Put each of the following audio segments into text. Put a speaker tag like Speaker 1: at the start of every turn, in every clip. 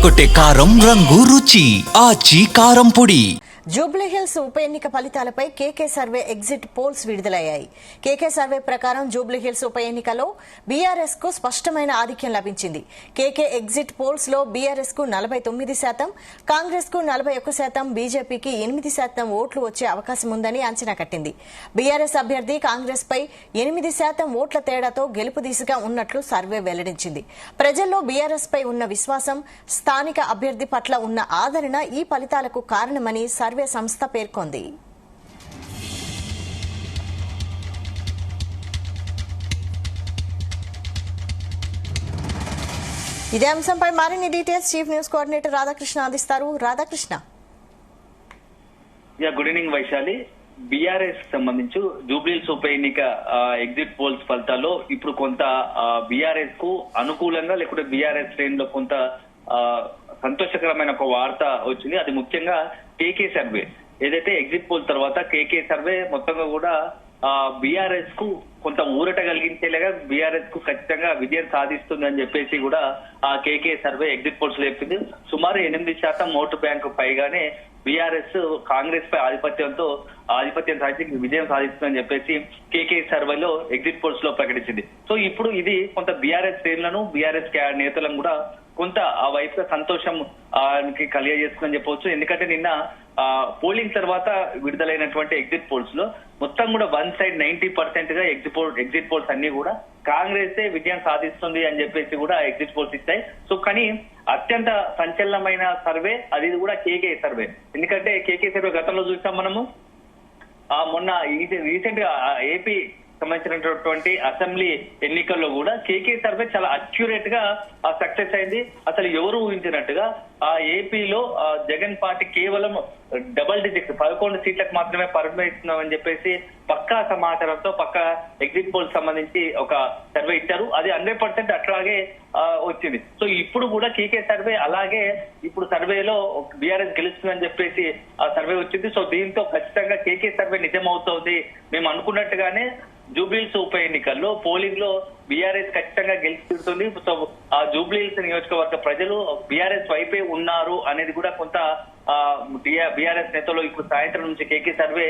Speaker 1: అదరగొట్టే కారం రంగు రుచి ఆచి కారం పొడి.
Speaker 2: జూబ్లీహిల్స్ ఉప ఎన్నిక ఫలితాలపై కేకే సర్వే ఎగ్జిట్ పోల్స్ విడుదలయ్యాయి. కేకే సర్వే ప్రకారం జూబ్లీహిల్స్ ఉప ఎన్నికలో బీఆర్ఎస్ కు స్పష్టమైన ఆధిక్యం లభించింది. కేకే ఎగ్జిట్ పోల్స్ లో బీఆర్ఎస్ కు 49%, కాంగ్రెస్ కు 41%, బీజేపీకి 8% ఓట్లు వచ్చే అవకాశం ఉందని అంచనా కట్టింది. బీఆర్ఎస్ అభ్యర్థి కాంగ్రెస్ పై 8% ఓట్ల తేడాతో గెలుపు దిశగా ఉన్నట్లు సర్వే వెల్లడించింది. ప్రజల్లో బీఆర్ఎస్ పై ఉన్న విశ్వాసం, స్థానిక అభ్యర్థి పట్ల ఉన్న ఆదరణ ఈ ఫలితాలకు కారణమని సర్వే సంస్థ పేర్కొంది. ఇదే అంశంపై మరిన్ని details chief news coordinator Radhakrishna అందిస్తారు. Radhakrishna.
Speaker 3: Good evening Vaishali. BRS సంబంధించి జూబ్లీహిల్స్ ఉప ఎన్నిక ఎగ్జిట్ పోల్స్ ఫలితాల్లో ఇప్పుడు కొంత బీఆర్ఎస్ కు అనుకూలంగా లేకుంటే బీఆర్ఎస్ శ్రేణిలో కొంత సంతోషకరమైన ఒక వార్త వచ్చింది. అది ముఖ్యంగా కేకే సర్వే ఏదైతే ఎగ్జిట్ పోల్ తర్వాత కేకే సర్వే మొత్తంగా కూడా బీఆర్ఎస్ కు కొంత ఊరట కలిగించేలాగా బీఆర్ఎస్ కు ఖచ్చితంగా విజయం సాధిస్తుంది అని చెప్పేసి కూడా ఆ కేకే సర్వే ఎగ్జిట్ పోల్స్ చెప్పింది. సుమారు 8% ఓటు బ్యాంకు పైగానే బీఆర్ఎస్ కాంగ్రెస్ పై ఆధిపత్యం సాధించి విజయం సాధిస్తుందని చెప్పేసి కేకే సర్వేలో ఎగ్జిట్ పోల్స్ లో ప్రకటించింది. సో ఇప్పుడు ఇది కొంత బీఆర్ఎస్ శ్రేణులను బీఆర్ఎస్ నేతలను కూడా కొంత ఆ వైపుగా సంతోషం కలిగజేస్తుందని చెప్పవచ్చు. ఎందుకంటే నిన్న పోలింగ్ తర్వాత విడుదలైనటువంటి ఎగ్జిట్ పోల్స్ లో మొత్తం కూడా వన్ సైడ్ 90% గా ఎగ్జిట్ పోల్స్ అన్ని కూడా కాంగ్రెస్ విజయం సాధిస్తుంది అని చెప్పేసి కూడా ఎగ్జిట్ పోల్స్ ఇస్తాయి. సో కానీ అత్యంత సంచలనమైన సర్వే అది కూడా కేకే సర్వే. ఎందుకంటే కేకే సర్వే గతంలో చూసాం మనము మొన్న రీసెంట్ గా ఏపీ సంబంధించినటువంటి అసెంబ్లీ ఎన్నికల్లో కూడా కేకే సర్వే చాలా అక్యురేట్ గా సక్సెస్ అయింది. అసలు ఎవరు ఊహించినట్టుగా ఆ ఏపీలో జగన్ పార్టీ కేవలం డబుల్ డిజిట్ 11 సీట్లకు మాత్రమే పరిమిస్తున్నామని చెప్పేసి పక్కా సమాచారంతో పక్కా ఎగ్జిట్ పోల్ సంబంధించి ఒక సర్వే ఇచ్చారు. అది 100% అట్లాగే వచ్చింది. సో ఇప్పుడు కూడా కేకే సర్వే అలాగే ఇప్పుడు సర్వేలో బీఆర్ఎస్ గెలుస్తుందని చెప్పేసి ఆ సర్వే వచ్చింది. సో దీంతో ఖచ్చితంగా కేకే సర్వే నిజం అవుతుంది. మేము అనుకున్నట్టుగానే జూబ్లీహిల్స్ ఉప ఎన్నికల్లో పోలింగ్ లో బీఆర్ఎస్ ఖచ్చితంగా గెలుస్తుంది. సో ఆ జూబ్లీహిల్స్ నియోజకవర్గ ప్రజలు బీఆర్ఎస్ వైపే ఉన్నారు అనేది కూడా కొంత బీఆర్ఎస్ నేతలు ఇప్పుడు సాయంత్రం నుంచి కేకే సర్వే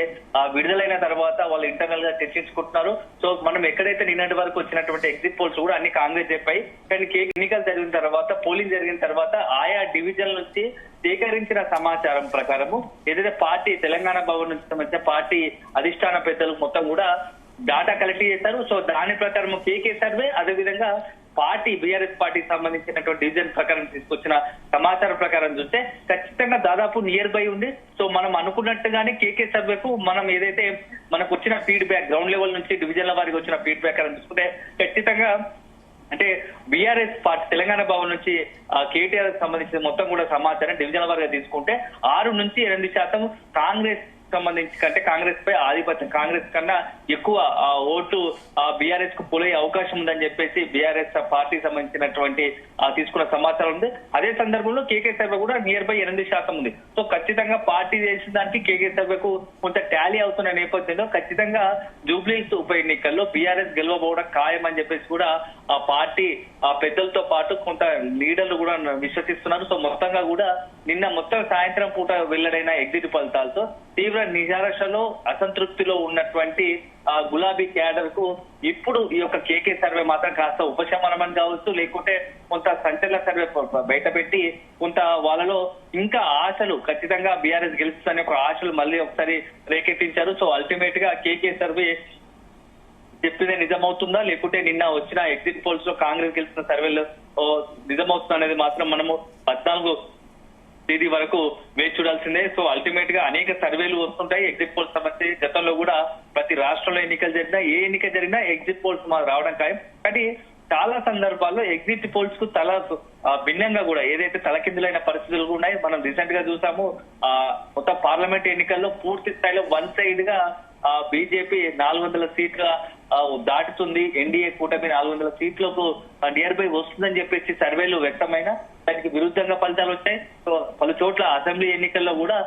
Speaker 3: విడుదలైన తర్వాత వాళ్ళు ఇంటర్నల్ గా చర్చించుకుంటున్నారు. సో మనం ఎక్కడైతే నిన్నటి వరకు వచ్చినటువంటి ఎగ్జిట్ పోల్స్ కూడా అన్ని కాంగ్రెస్ చెప్పాయి. కానీ ఎన్నికలు జరిగిన తర్వాత పోలింగ్ జరిగిన తర్వాత ఆయా డివిజన్ నుంచి సేకరించిన సమాచారం ప్రకారము ఏదైతే పార్టీ తెలంగాణ భవన్ నుంచి సంబంధించిన పార్టీ అధిష్టాన పెద్దలు మొత్తం కూడా డాటా కలెక్ట్ చేశారు. సో దాని ప్రకారం కేకే సర్వే అదేవిధంగా పార్టీ బీఆర్ఎస్ పార్టీకి సంబంధించినటువంటి డివిజన్ ప్రకారం తీసుకొచ్చిన సమాచారం ప్రకారం చూస్తే ఖచ్చితంగా దాదాపు నియర్ బై ఉంది. సో మనం అనుకున్నట్టుగానే కేకే సర్వేకు మనం ఏదైతే మనకు వచ్చిన ఫీడ్బ్యాక్ గ్రౌండ్ లెవెల్ నుంచి డివిజన్ల వారికి వచ్చిన ఫీడ్బ్యాక్ అని చూసుకుంటే ఖచ్చితంగా అంటే బీఆర్ఎస్ పార్టీ తెలంగాణ భవన్ నుంచి కేటీఆర్ సంబంధించిన మొత్తం కూడా సమాచారం డివిజన్ల వారిగా తీసుకుంటే 6 నుంచి 8% కాంగ్రెస్ సంబంధించి కంటే కాంగ్రెస్ పై ఆధిపత్యం కాంగ్రెస్ కన్నా ఎక్కువ ఓటు బీఆర్ఎస్ కు పోలే అవకాశం ఉందని చెప్పేసి బీఆర్ఎస్ పార్టీకి సంబంధించినటువంటి తీసుకున్న సమాచారం ఉంది. అదే సందర్భంలో కేకే సర్వే కూడా నియర్ బై 8% ఉంది. సో ఖచ్చితంగా పార్టీ చేసిన దానికి కేకే సర్వేకు కొంత టాలీ అవుతున్న నేపథ్యంలో ఖచ్చితంగా జూబ్లీహిల్స్ ఉప ఎన్నికల్లో బీఆర్ఎస్ గెలవబోవడం ఖాయం అని చెప్పేసి కూడా ఆ పార్టీ పెద్దలతో పాటు కొంత లీడర్లు కూడా విశ్వసిస్తున్నారు. సో మొత్తంగా కూడా నిన్న మొత్తం సాయంత్రం పూట వెల్లడైన ఎగ్జిట్ ఫలితాలతో తీవ్ర నిరాశలో అసంతృప్తిలో ఉన్నటువంటి గులాబీ క్యాడర్ కు ఇప్పుడు ఈ యొక్క కేకే సర్వే మాత్రం కాస్త ఉపశమనం అని కావచ్చు, లేకుంటే కొంత సంచలన సర్వే బయట పెట్టి కొంత వాళ్ళలో ఇంకా ఆశలు ఖచ్చితంగా బీఆర్ఎస్ గెలుస్తుందనే ఒక ఆశలు మళ్ళీ ఒకసారి రేకెత్తించారు. సో అల్టిమేట్ గా కేకే సర్వే చెప్పిందే నిజమవుతుందా లేకుంటే నిన్న వచ్చిన ఎగ్జిట్ పోల్స్ లో కాంగ్రెస్ గెలిచిన సర్వేలో నిజమవుతుందా అనేది మాత్రం మనము 14 తేదీ వరకు వేచి చూడాల్సిందే. సో అల్టిమేట్ గా అనేక సర్వేలు వస్తుంటాయి ఎగ్జిట్ పోల్స్ సంబంధించి. గతంలో కూడా ప్రతి రాష్ట్రంలో ఎన్నికలు జరిగినా ఏ ఎన్నిక జరిగినా ఎగ్జిట్ పోల్స్ రావడం ఖాయం. కానీ చాలా సందర్భాల్లో ఎగ్జిట్ పోల్స్ కు భిన్నంగా కూడా ఏదైతే తలకిందులైన పరిస్థితులు ఉన్నాయి. మనం రీసెంట్ గా చూసాము మొత్తం పార్లమెంట్ ఎన్నికల్లో పూర్తి స్థాయిలో వన్ సైడ్ గా బీజేపీ 400 సీట్ల దాటుతుంది, ఎన్డీఏ కూటమి 400 సీట్లకు నియర్ బై వస్తుందని చెప్పేసి సర్వేలు వ్యక్తమైన దానికి విరుద్ధంగా ఫలితాలు వచ్చాయి. సో పలు చోట్ల అసెంబ్లీ ఎన్నికల్లో కూడా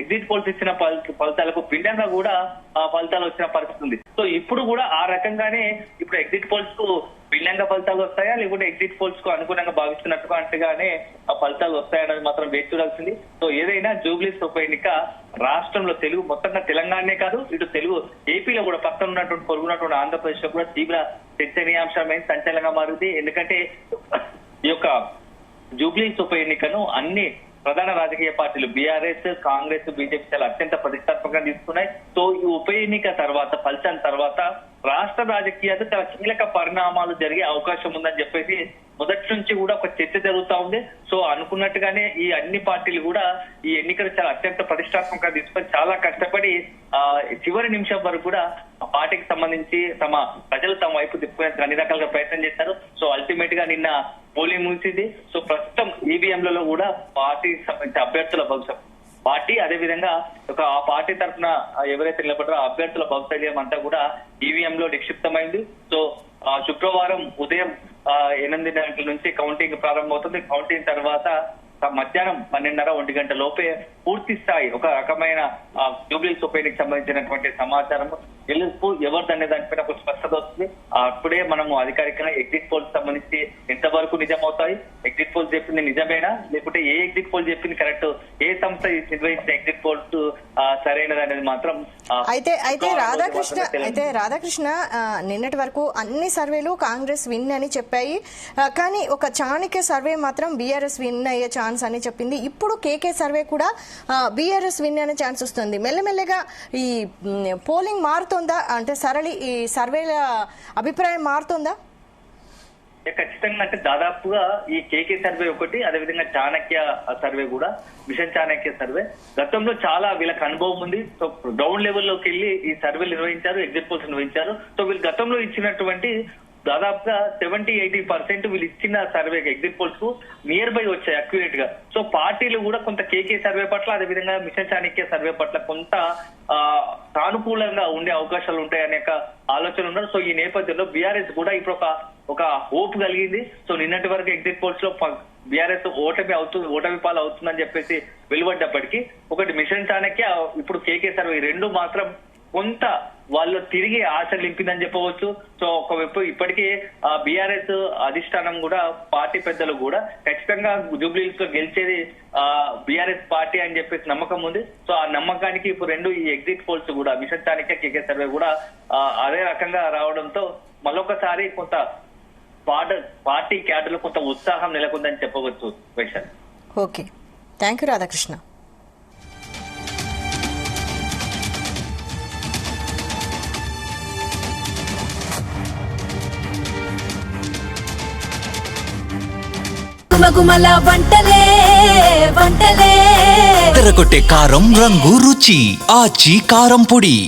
Speaker 3: ఎగ్జిట్ పోల్స్ ఇచ్చిన ఫలితాలకు భిన్నంగా కూడా ఫలితాలు వచ్చిన పరిస్థితి ఉంది. సో ఇప్పుడు కూడా ఆ రకంగానే ఇప్పుడు ఎగ్జిట్ పోల్స్ కు భిన్నంగా ఫలితాలు వస్తాయా, లేకుంటే ఎగ్జిట్ పోల్స్ కు అనుగుణంగా భావిస్తున్నట్టుగా అంటేగానే ఆ ఫలితాలు వస్తాయన్నది మాత్రం వేచి చూడాల్సింది. సో ఏదైనా జూబ్లీస్ ఉప ఎన్నిక రాష్ట్రంలో తెలుగు మొత్తంగా తెలంగాణనే కాదు, ఇటు తెలుగు ఏపీలో కూడా పక్కన ఉన్నటువంటి పొరుగున్నటువంటి ఆంధ్రప్రదేశ్ లో కూడా తీవ్ర చర్చనీయాంశమైన సంచలనంగా మారుతుంది. ఎందుకంటే ఈ యొక్క జూబ్లీస్ ఉప ఎన్నికను అన్ని ప్రధాన రాజకీయ పార్టీలు బీఆర్ఎస్, కాంగ్రెస్, బీజేపీ చాలా అత్యంత ప్రతిష్టాత్మకంగా తీసుకున్నాయి. సో ఈ ఉప ఎన్నిక తర్వాత ఫలితం తర్వాత రాష్ట్ర రాజకీయాలు చాలా కీలక పరిణామాలు జరిగే అవకాశం ఉందని చెప్పేసి మొదటి నుంచి కూడా ఒక చర్చ జరుగుతా ఉంది. సో అనుకున్నట్టుగానే ఈ అన్ని పార్టీలు కూడా ఈ ఎన్నికలు చాలా అత్యంత ప్రతిష్టాత్మకంగా తీసుకొని చాలా కష్టపడి చివరి నిమిషం వరకు కూడా ఆ పార్టీకి సంబంధించి ప్రజలు తమ వైపు తిప్పుకునేందుకు అన్ని రకాలుగా ప్రయత్నం చేశారు. సో అల్టిమేట్ గా నిన్న పోలింగ్ ముగిసింది. సో ప్రస్తుతం ఈవీఎంలలో కూడా పార్టీకి సంబంధించిన అభ్యర్థుల భవిష్యత్ పార్టీ అదేవిధంగా ఆ పార్టీ తరఫున ఎవరైతే నిలబడ్డారో అభ్యర్థుల భవితవ్యం అంతా కూడా ఈవీఎం లో నిక్షిప్తమైంది. సో శుక్రవారం ఉదయం 8 గంటల నుంచి కౌంటింగ్ ప్రారంభమవుతుంది. కౌంటింగ్ తర్వాత మధ్యాహ్నం 12:30-1 గంట లోపే పూర్తి స్థాయి ఒక రకమైన జూబ్లీస్ ఉప ఎన్నికకు సంబంధించినటువంటి సమాచారం గెలుపు ఎవరిదనే దానిపైన ఒక స్పష్టత వస్తుంది. అప్పుడే మనము అధికారికంగా ఎగ్జిట్ పోల్స్ సంబంధించి ఎంతవరకు నిజమవుతాయి, ఎగ్జిట్ పోల్స్ చెప్పింది నిజమేనా, లేకుంటే ఏ ఎగ్జిట్ పోల్ చెప్పింది కరెక్ట్, ఏ సంస్థ నిర్వహించిన ఎగ్జిట్ పోల్స్ సరైనది అనేది మాత్రం
Speaker 2: అయితే రాధాకృష్ణ నిన్నటి వరకు అన్ని సర్వేలు కాంగ్రెస్ విన్ అని చెప్పాయి. కానీ ఒక చాణక్య సర్వే మాత్రం బీఆర్ఎస్ విన్ అయ్యే ఛాన్స్ అని చెప్పింది. ఇప్పుడు కేకే సర్వే కూడా బీఆర్ఎస్ విన్ అనే ఛాన్స్ వస్తుంది. మెల్లమెల్లగా ఈ పోలింగ్ మారుతుందా, అంటే ఈ సర్వేల అభిప్రాయం మారుతుందా?
Speaker 3: ఖచ్చితంగా అంటే దాదాపుగా ఈ కేకే సర్వే ఒకటి, అదేవిధంగా చాణక్య సర్వే కూడా, మిషన్ చాణక్య సర్వే గతంలో చాలా వీళ్ళకి అనుభవం ఉంది. సో గ్రౌండ్ లెవెల్లోకి వెళ్ళి ఈ సర్వేలు నిర్వహించారు, ఎగ్జిట్ పోల్స్ నిర్వహించారు. సో వీళ్ళు గతంలో ఇచ్చినటువంటి దాదాపుగా 70-80% వీళ్ళు ఇచ్చిన సర్వే ఎగ్జిట్ పోల్స్ కు నియర్ బై వచ్చాయి అక్యురేట్ గా. సో పార్టీలు కూడా కొంత కేకే సర్వే పట్ల అదేవిధంగా మిషన్ చాణక్య సర్వే పట్ల కొంత సానుకూలంగా ఉండే అవకాశాలు ఉంటాయనే ఆలోచన ఉన్నారు. సో ఈ నేపథ్యంలో బీఆర్ఎస్ కూడా ఇప్పుడు ఒక హోప్ కలిగింది. సో నిన్నటి వరకు ఎగ్జిట్ పోల్స్ లో బీఆర్ఎస్ ఓటమి పాలు అవుతుందని చెప్పేసి వెలువడ్డప్పటికీ ఒకటి మిషన్ చాణక్య, ఇప్పుడు కేకే సర్వే రెండు మాత్రం కొంత వాళ్ళు తిరిగి ఆశ నింపిందని చెప్పవచ్చు. సో ఒకవైపు ఇప్పటికే బీఆర్ఎస్ అధిష్టానం కూడా పార్టీ పెద్దలు కూడా ఖచ్చితంగా జూబ్లీహిల్స్ లో గెలిచేది బీఆర్ఎస్ పార్టీ అని చెప్పేసి నమ్మకం ఉంది. సో ఆ నమ్మకానికి ఇప్పుడు రెండు ఈ ఎగ్జిట్ పోల్స్ కూడా మిషన్ చాణక్య, కేకే సర్వే కూడా అదే రకంగా రావడంతో మరొకసారి కొంత పార్టీ క్యాడర్లో కొంత ఉత్సాహం నెలకొందని చెప్పవచ్చు. Vaishali.
Speaker 2: Okay, thank you Radhakrishna.
Speaker 4: గుమగుమల వంటలే
Speaker 1: తెరకొట్టే కారం రంగు రుచి ఆచి కారం పొడి.